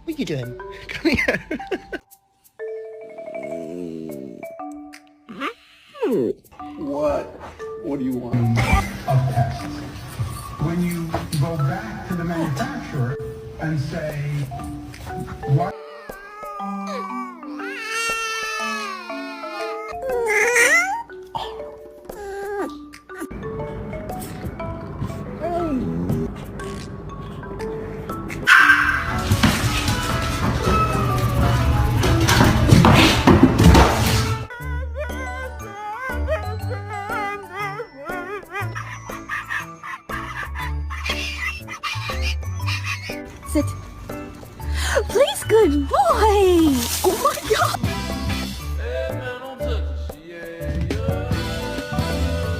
What are you doing? Come here. What? What do you want? Of tests. When you go back to the manufacturer and say, what? Sit. Please, good